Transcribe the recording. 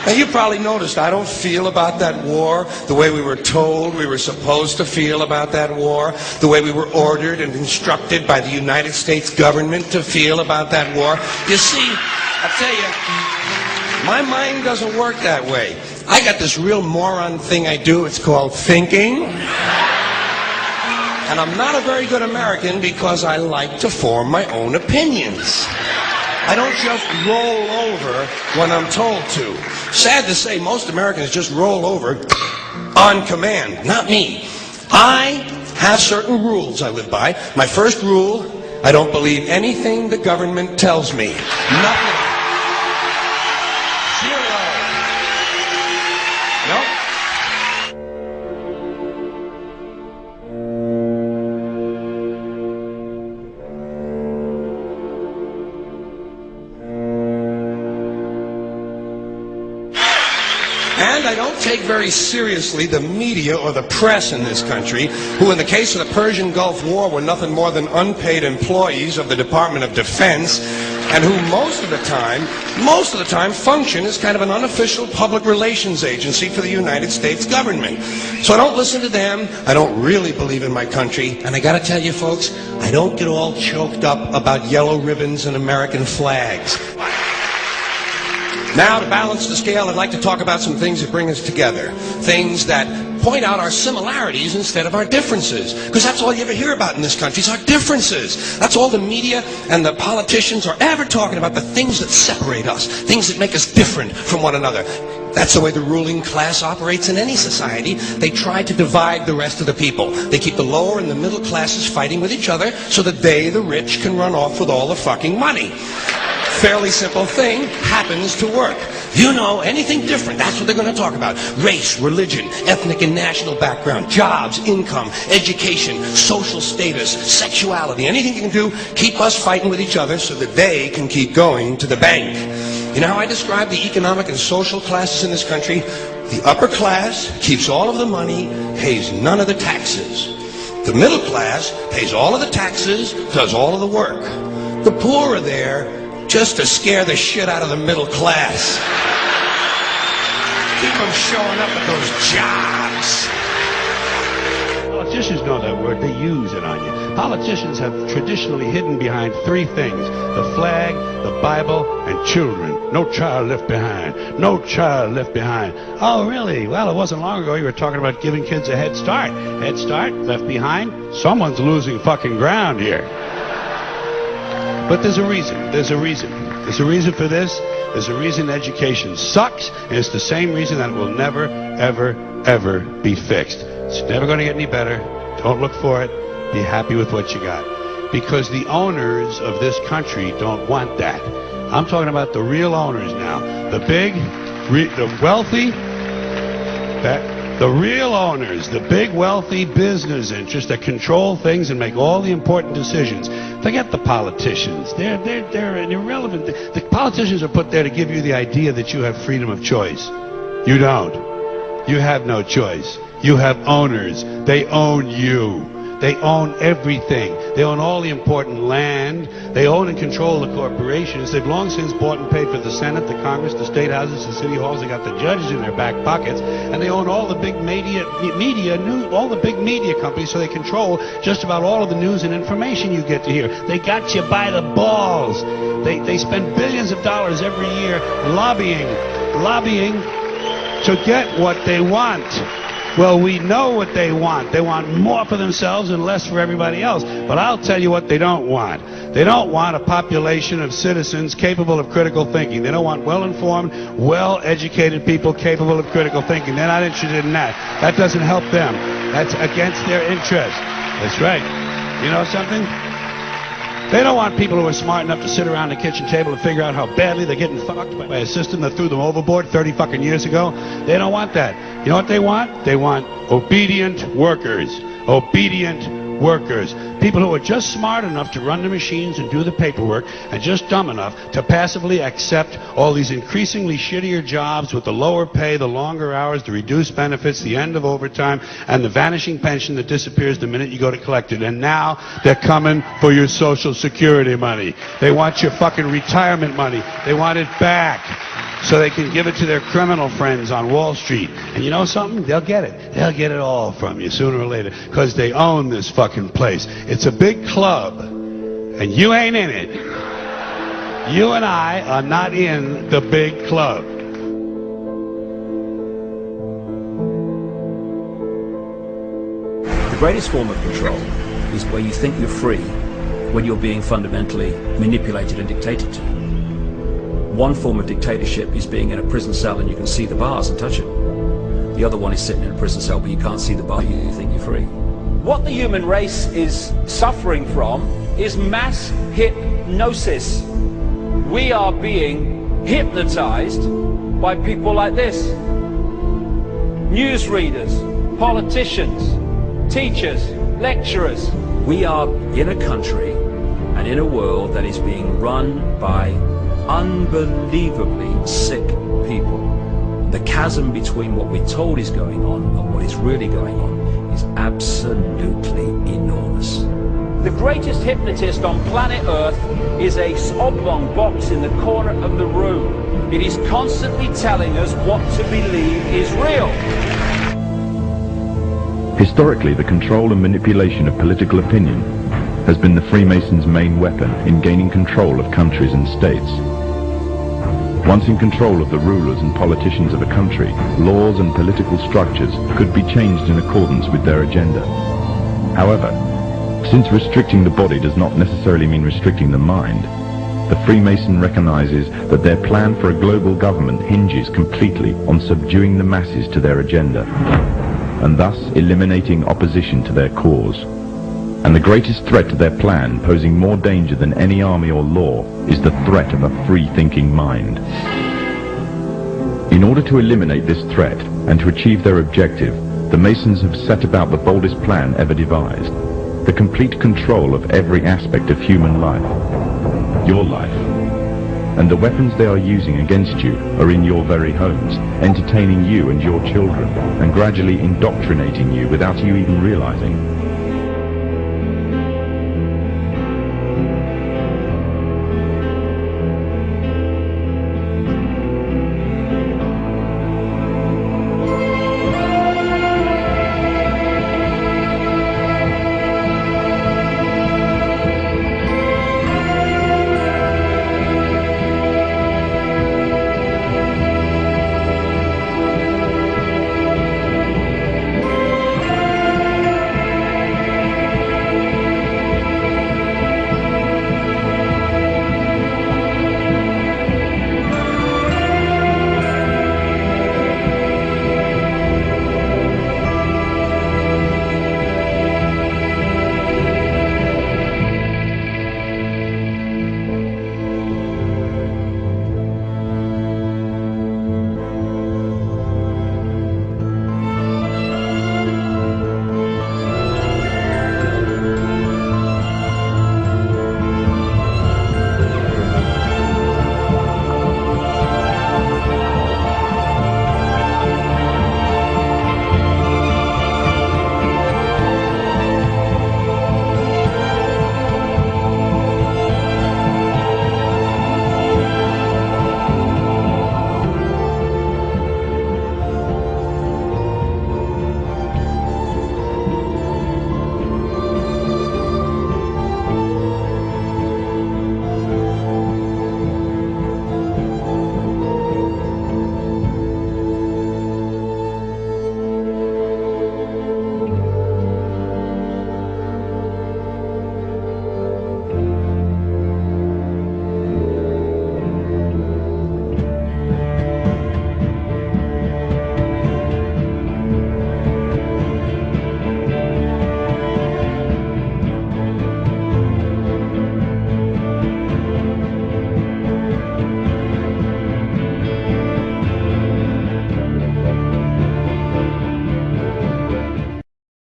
Now, you probably noticed I don't feel about that war the way we were told we were supposed to feel about that war, the way we were ordered and instructed by the United States government to feel about that war. You see, I tell you, my mind doesn't work that way. I got this real moron thing I do. It's called thinking. And I'm not a very good American because I like to form my own opinions. I don't just roll over when I'm told to. Sad to say, most Americans just roll over on command. Not me. I have certain rules I live by. My first rule, I don't believe anything the government tells me. Nothing. Zero. Nope. And I don't take very seriously the media or the press in this country, who in the case of the Persian Gulf War were nothing more than unpaid employees of the Department of Defense, and who most of the time function as kind of an unofficial public relations agency for the United States government. So I don't listen to them, I don't really believe in my country, and I gotta tell you folks, I don't get all choked up about yellow ribbons and American flags. Now, to balance the scale, I'd like to talk about some things that bring us together. Things that point out our similarities instead of our differences. Because that's all you ever hear about in this country is our differences. That's all the media and the politicians are ever talking about, the things that separate us, things that make us different from one another. That's the way the ruling class operates in any society. They try to divide the rest of the people. They keep the lower and the middle classes fighting with each other so that they, the rich, can run off with all the fucking money. Fairly simple thing, happens to work. You know, anything different, that's what they're going to talk about. Race, religion, ethnic and national background, jobs, income, education, social status, sexuality, anything you can do, keep us fighting with each other so that they can keep going to the bank. You know how I describe the economic and social classes in this country? The upper class keeps all of the money, pays none of the taxes. The middle class pays all of the taxes, does all of the work. The poor are there just to scare the shit out of the middle class. Keep them showing up at those jobs. Politicians know that word. They use it on you. Politicians have traditionally hidden behind three things: the flag, the Bible, and children. No child left behind. No child left behind. Oh, really? Well, it wasn't long ago you were talking about giving kids a head start. Head start, left behind? Someone's losing fucking ground here. But there's a reason. There's a reason. There's a reason for this. There's a reason education sucks, and it's the same reason that it will never, ever, ever be fixed. It's never going to get any better. Don't look for it. Be happy with what you got. Because the owners of this country don't want that. I'm talking about the real owners now. The big, the wealthy, the real owners, the big wealthy business interests that control things and make all the important decisions. Forget the politicians. They're irrelevant. The politicians are put there to give you the idea that you have freedom of choice. You don't. You have no choice. You have owners. They own you. They own everything. They own all the important land. They own and control the corporations. They've long since bought and paid for the Senate, the Congress, the state houses, the city halls. They got the judges in their back pockets, and they own all the big all the big media companies. So they control just about all of the news and information you get to hear. They got you by the balls. They spend billions of dollars every year lobbying to get what they want. Well, we know what they want. They want more for themselves and less for everybody else. But I'll tell you what they don't want. They don't want a population of citizens capable of critical thinking. They don't want well-informed, well-educated people capable of critical thinking. They're not interested in that. That doesn't help them. That's against their interest. That's right. You know something? They don't want people who are smart enough to sit around the kitchen table and figure out how badly they're getting fucked by a system that threw them overboard 30 fucking years ago. They don't want that. You know what they want? They want obedient workers. Obedient workers. People who are just smart enough to run the machines and do the paperwork, and just dumb enough to passively accept all these increasingly shittier jobs with the lower pay, the longer hours, the reduced benefits, the end of overtime, and the vanishing pension that disappears the minute you go to collect it. And now they're coming for your Social Security money. They want your fucking retirement money. They want it back. so they can give it to their criminal friends on Wall Street. And you know something? They'll get it. They'll get it all from you sooner or later, because they own this fucking place. It's a big club, and you ain't in it. You and I are not in the big club. The greatest form of control is where you think you're free when you're being fundamentally manipulated and dictated to. One form of dictatorship is being in a prison cell and you can see the bars and touch it. The other one is sitting in a prison cell but you can't see the bar, you think you're free. What the human race is suffering from is mass hypnosis. We are being hypnotized by people like this. Newsreaders, politicians, teachers, lecturers. We are in a country and in a world that is being run by unbelievably sick people. The chasm between what we're told is going on and what is really going on is absolutely enormous. The greatest hypnotist on planet Earth is a oblong box in the corner of the room. It is constantly telling us what to believe is real. Historically, the control and manipulation of political opinion has been the Freemasons' main weapon in gaining control of countries and states. Once in control of the rulers and politicians of a country, laws and political structures could be changed in accordance with their agenda. However, since restricting the body does not necessarily mean restricting the mind, the Freemason recognizes that their plan for a global government hinges completely on subduing the masses to their agenda, and thus eliminating opposition to their cause. And the greatest threat to their plan, posing more danger than any army or law, is the threat of a free-thinking mind. In order to eliminate this threat and to achieve their objective, the Masons have set about the boldest plan ever devised: the complete control of every aspect of human life, your life. And the weapons they are using against you are in your very homes, entertaining you and your children, and gradually indoctrinating you without you even realizing.